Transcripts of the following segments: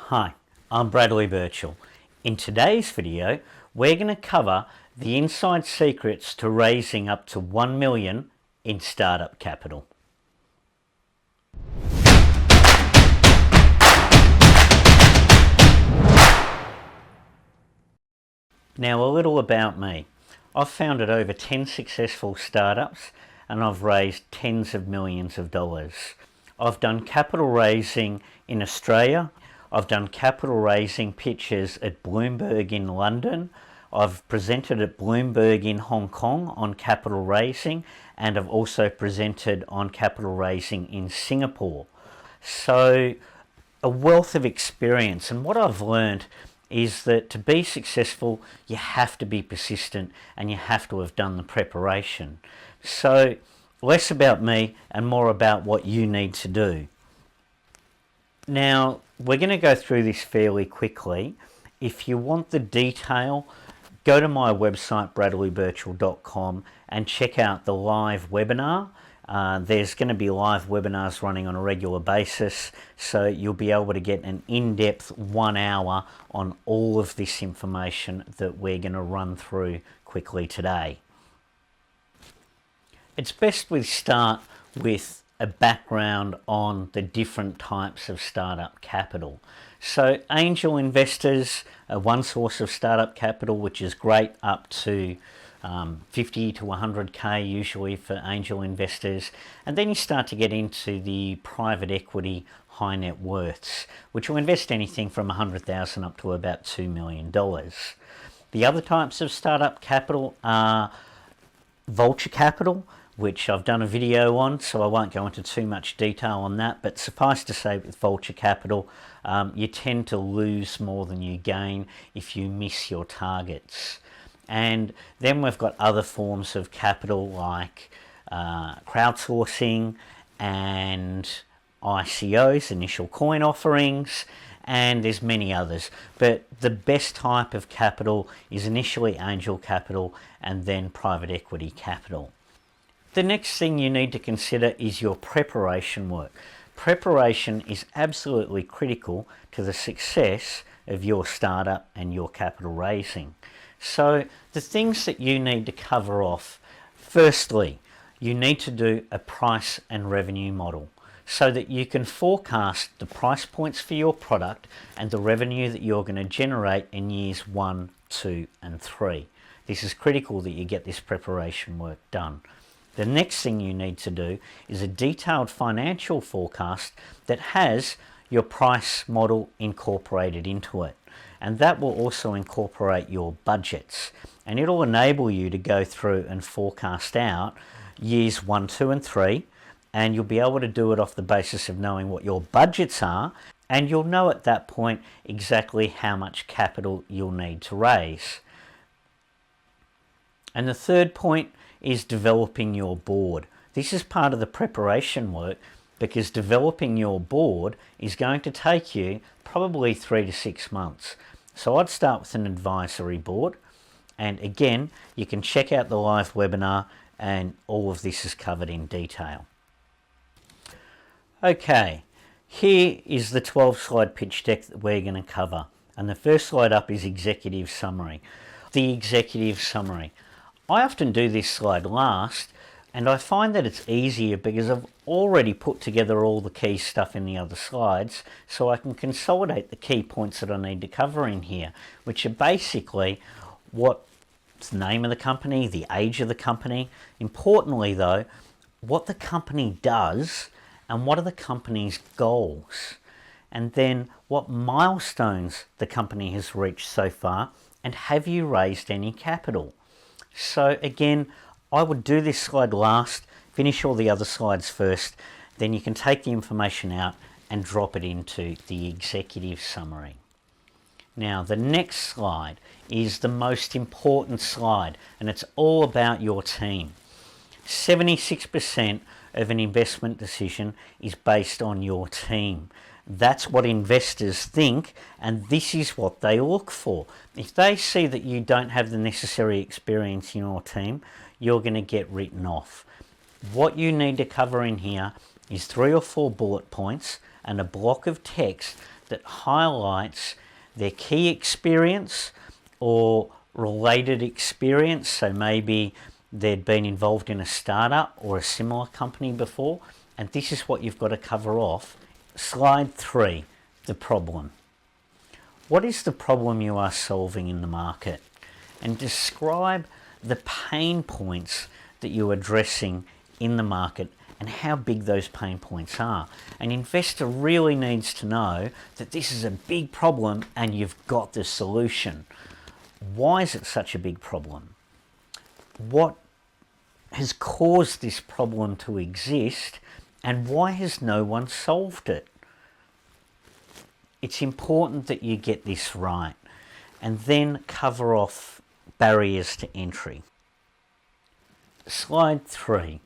Hi, I'm Bradley Birchall. In today's video, we're going to cover the inside secrets to raising up to 1 million in startup capital. Now, a little about me. I've founded over 10 successful startups and I've raised tens of millions of dollars. I've done capital raising in Australia. I've done capital raising pitches at Bloomberg in London. I've presented at Bloomberg in Hong Kong on capital raising, and I've also presented on capital raising in Singapore. So a wealth of experience, and what I've learned is that to be successful you have to be persistent and you have to have done the preparation. So less about me and more about what you need to do. Now, we're going to go through this fairly quickly. If you want the detail, go to my website bradleybirchall.com and check out the live webinar. There's going to be live webinars running on a regular basis, so you'll be able to get an in-depth 1 hour on all of this information that we're going to run through quickly today. It's best we start with a background on the different types of startup capital. So angel investors are one source of startup capital, which is great, up to 50 to 100k usually for angel investors. And then you start to get into the private equity high net worths, which will invest anything from 100,000 up to about $2 million. The other types of startup capital are vulture capital, which I've done a video on, so I won't go into too much detail on that, but suffice to say with vulture capital, you tend to lose more than you gain if you miss your targets. And then we've got other forms of capital like crowdsourcing and ICOs, initial coin offerings, and there's many others. But the best type of capital is initially angel capital and then private equity capital. The next thing you need to consider is your preparation work. Preparation is absolutely critical to the success of your startup and your capital raising. So the things that you need to cover off, firstly, you need to do a price and revenue model so that you can forecast the price points for your product and the revenue that you're going to generate in years 1, 2 and 3. This is critical that you get this preparation work done. The next thing you need to do is a detailed financial forecast that has your price model incorporated into it. And that will also incorporate your budgets. And it'll enable you to go through and forecast out years 1, 2 and 3. And you'll be able to do it off the basis of knowing what your budgets are. And you'll know at that point exactly how much capital you'll need to raise. And the third point is developing your board. This is part of the preparation work because developing your board is going to take you probably 3 to 6 months. So I'd start with an advisory board, and again you can check out the live webinar and all of this is covered in detail. Okay, here is the 12-slide pitch deck that we're going to cover, and the first slide up is executive summary. The executive summary. I often do this slide last, and I find that it's easier because I've already put together all the key stuff in the other slides, so I can consolidate the key points that I need to cover in here, which are basically what's the name of the company, the age of the company, importantly though, what the company does and what are the company's goals, and then what milestones the company has reached so far, and have you raised any capital. So again, I would do this slide last, finish all the other slides first, then you can take the information out and drop it into the executive summary. Now the next slide is the most important slide, and it's all about your team. 76% of an investment decision is based on your team. That's what investors think, and this is what they look for. If they see that you don't have the necessary experience in your team, you're going to get written off. What you need to cover in here is 3 or 4 bullet points and a block of text that highlights their key experience or related experience. So maybe they'd been involved in a startup or a similar company before, and this is what you've got to cover off. Slide 3, the problem. What is the problem you are solving in the market? And describe the pain points that you're addressing in the market and how big those pain points are. An investor really needs to know that this is a big problem and you've got the solution. Why is it such a big problem? What has caused this problem to exist, and why has no one solved it? It's important that you get this right, and then cover off barriers to entry. Slide 3,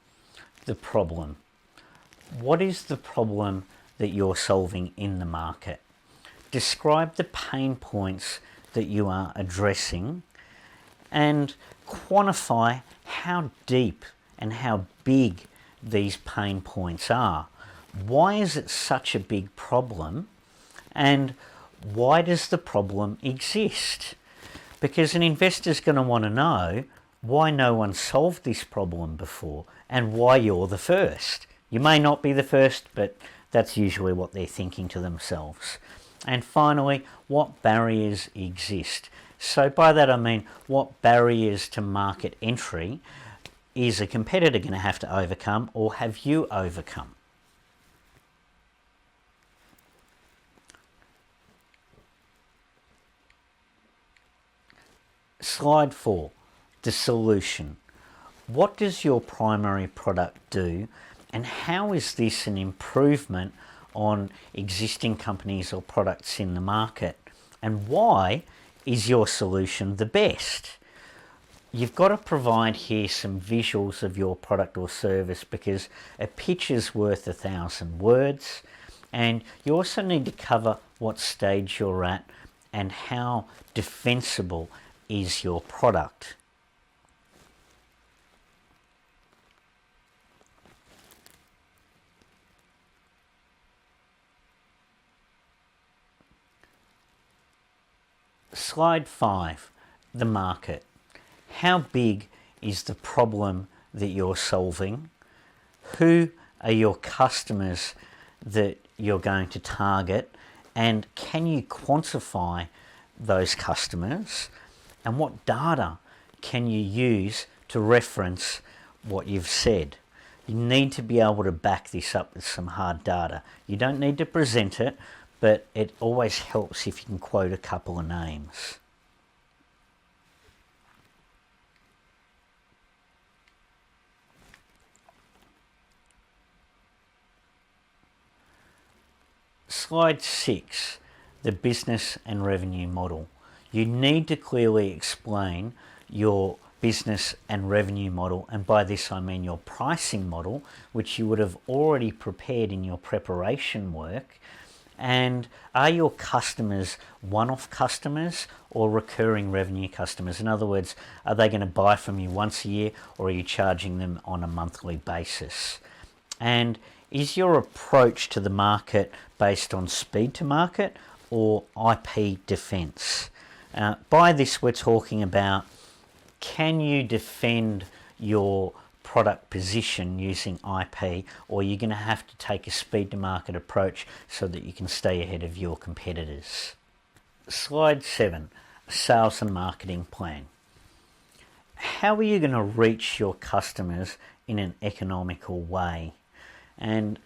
the problem. What is the problem that you're solving in the market? Describe the pain points that you are addressing and quantify how deep and how big these pain points are. Why is it such a big problem, and why does the problem exist? Because an investor's going to want to know why no one solved this problem before and why you're the first. You may not be the first, but that's usually what they're thinking to themselves. And finally, what barriers exist? So by that I mean, what barriers to market entry is a competitor going to have to overcome, or have you overcome? Slide 4, the solution. What does your primary product do, and how is this an improvement on existing companies or products in the market? And why is your solution the best? You've got to provide here some visuals of your product or service, because a picture's worth 1,000 words, and you also need to cover what stage you're at and how defensible is your product. Slide 5, the market. How big is the problem that you're solving? Who are your customers that you're going to target? And can you quantify those customers? And what data can you use to reference what you've said? You need to be able to back this up with some hard data. You don't need to present it, but it always helps if you can quote a couple of names. Slide 6, the business and revenue model. You need to clearly explain your business and revenue model, and by this I mean your pricing model, which you would have already prepared in your preparation work. And are your customers one-off customers or recurring revenue customers? In other words, are they going to buy from you once a year, or are you charging them on a monthly basis? And is your approach to the market based on speed to market or IP defense? By this we're talking about, can you defend your product position using IP, or you're going to have to take a speed to market approach so that you can stay ahead of your competitors. Slide 7, sales and marketing plan. How are you going to reach your customers in an economical way? And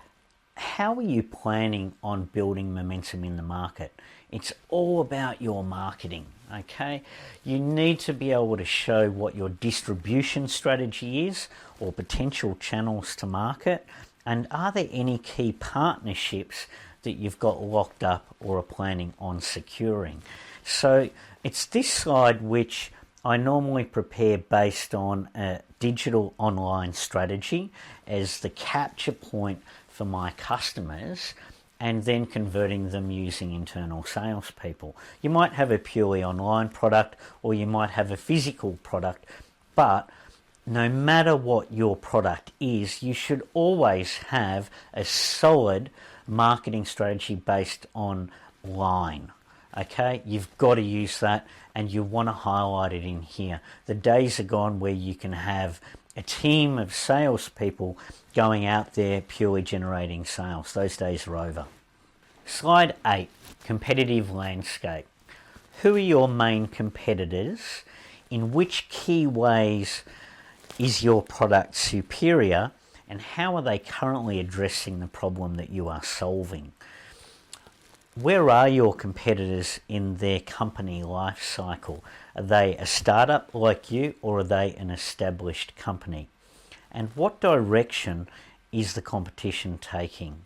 how are you planning on building momentum in the market? It's all about your marketing, okay? You need to be able to show what your distribution strategy is, or potential channels to market, and are there any key partnerships that you've got locked up or are planning on securing? So it's this slide which I normally prepare based on a digital online strategy as the capture point for my customers, and then converting them using internal salespeople. You might have a purely online product, or you might have a physical product, but no matter what your product is, you should always have a solid marketing strategy based on line. Okay, you've got to use that, and you want to highlight it in here. The days are gone where you can have a team of salespeople going out there purely generating sales. Those days are over. Slide 8, competitive landscape. Who are your main competitors? In which key ways is your product superior? And how are they currently addressing the problem that you are solving? Where are your competitors in their company life cycle? Are they a startup like you, or are they an established company? And what direction is the competition taking?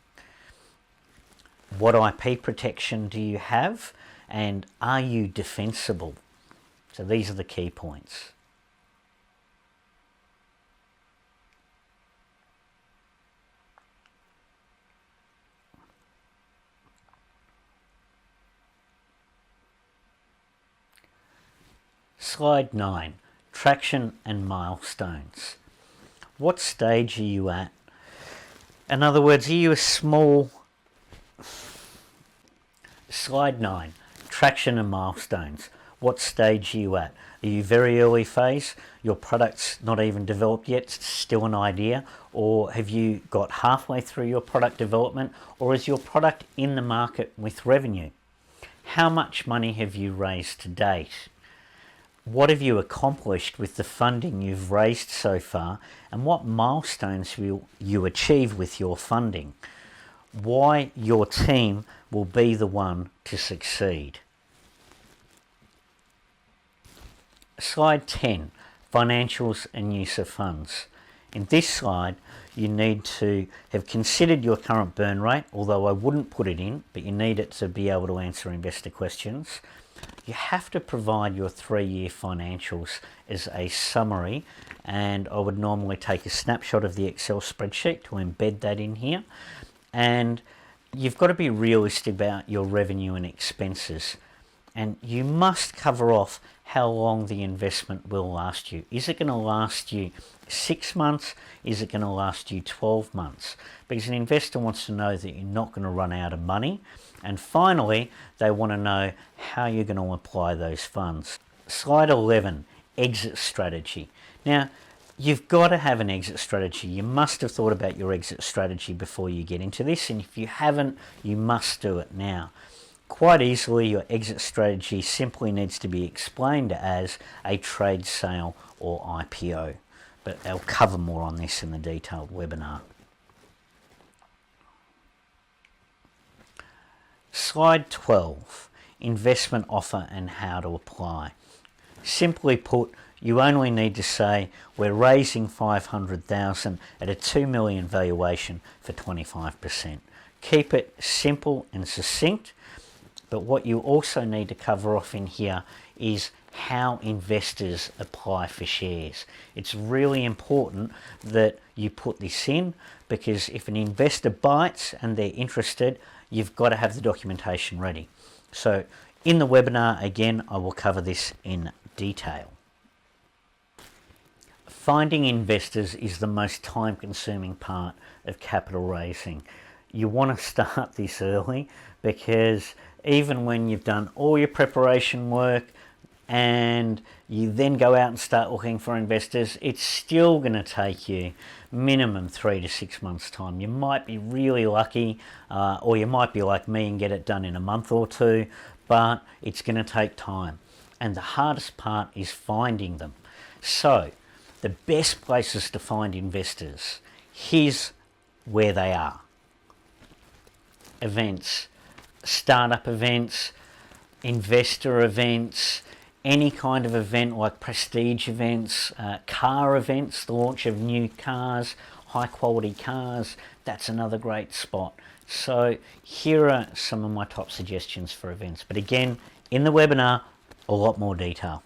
What IP protection do you have? And are you defensible? So these are the key points. Slide 9, traction and milestones. What stage are you at? In other words, are you a small... Slide 9, traction and milestones. What stage are you at? Are you very early phase? Your product's not even developed yet, it's still an idea? Or have you got halfway through your product development? Or is your product in the market with revenue? How much money have you raised to date? What have you accomplished with the funding you've raised so far, and what milestones will you achieve with your funding? Why your team will be the one to succeed. Slide 10, financials and use of funds. In this slide, you need to have considered your current burn rate, although I wouldn't put it in, but you need it to be able to answer investor questions. You have to provide your 3-year financials as a summary, and I would normally take a snapshot of the Excel spreadsheet to embed that in here. And you've got to be realistic about your revenue and expenses, and you must cover off how long the investment will last you. Is it going to last you 6 months? Is it going to last you 12 months? Because an investor wants to know that you're not going to run out of money. And finally, they want to know how you're going to apply those funds. Slide 11, exit strategy. Now, you've got to have an exit strategy. You must have thought about your exit strategy before you get into this, and if you haven't, you must do it now. Quite easily, your exit strategy simply needs to be explained as a trade sale or IPO, but I'll cover more on this in the detailed webinar. Slide 12, investment offer and how to apply. Simply put, you only need to say we're raising $500,000 at a $2 million valuation for 25%. Keep it simple and succinct, but what you also need to cover off in here is how investors apply for shares. It's really important that you put this in, because if an investor bites and they're interested, you've got to have the documentation ready. So in the webinar, again, I will cover this in detail. Finding investors is the most time-consuming part of capital raising. You want to start this early, because even when you've done all your preparation work and you then go out and start looking for investors, it's still going to take you minimum 3 to 6 months time. You might be really lucky, or you might be like me and get it done in a month or two, but it's going to take time. And the hardest part is finding them. So the best places to find investors, here's where they are. Events, startup events, investor events, any kind of event like prestige events, car events, the launch of new cars, high quality cars, that's another great spot. So here are some of my top suggestions for events. But again, in the webinar, a lot more detail.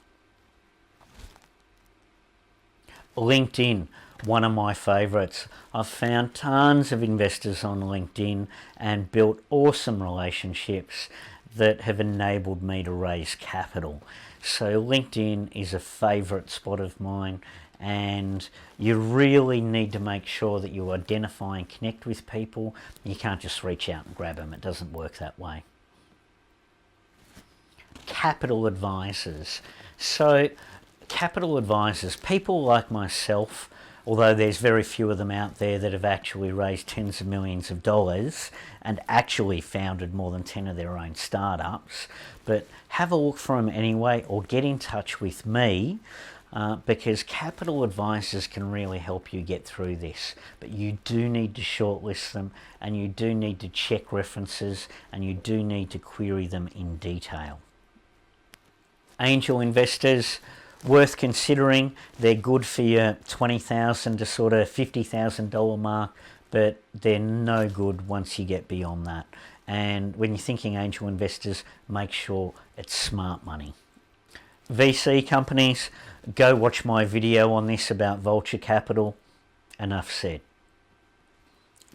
LinkedIn, one of my favorites. I've found tons of investors on LinkedIn and built awesome relationships that have enabled me to raise capital. So LinkedIn is a favorite spot of mine, and you really need to make sure that you identify and connect with people. You can't just reach out and grab them. It doesn't work that way. capital advisors. So capital advisors, people like myself, although there's very few of them out there that have actually raised tens of millions of dollars and actually founded more than 10 of their own startups, but have a look for them anyway, or get in touch with me, because capital advisors can really help you get through this. But you do need to shortlist them, and you do need to check references, and you do need to query them in detail. Angel investors, worth considering. They're good for your $20,000 to sort of $50,000 mark, but they're no good once you get beyond that. And when you're thinking angel investors, make sure it's smart money. VC companies, go watch my video on this about vulture capital. Enough said.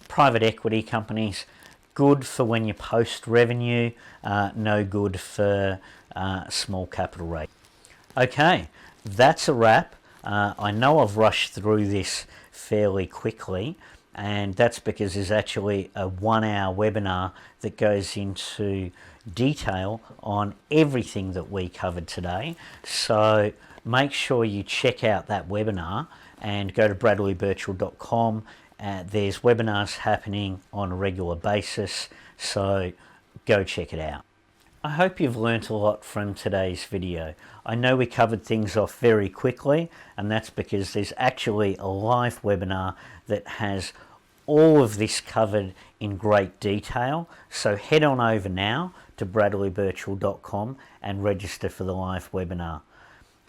Private equity companies, good for when you post revenue, no good for small capital raise. Okay, that's a wrap. I know I've rushed through this fairly quickly, and that's because there's actually a 1-hour webinar that goes into detail on everything that we covered today. So make sure you check out that webinar and go to bradleybirchall.com. There's webinars happening on a regular basis, so go check it out. I hope you've learnt a lot from today's video. I know we covered things off very quickly, and that's because there's actually a live webinar that has all of this covered in great detail. So head on over now to bradleybirchall.com and register for the live webinar.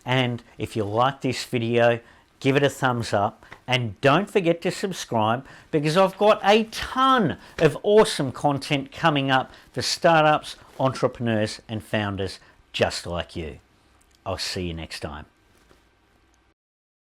And if you like this video, give it a thumbs up, and don't forget to subscribe, because I've got a ton of awesome content coming up for startups, entrepreneurs and founders just like you. I'll see you next time.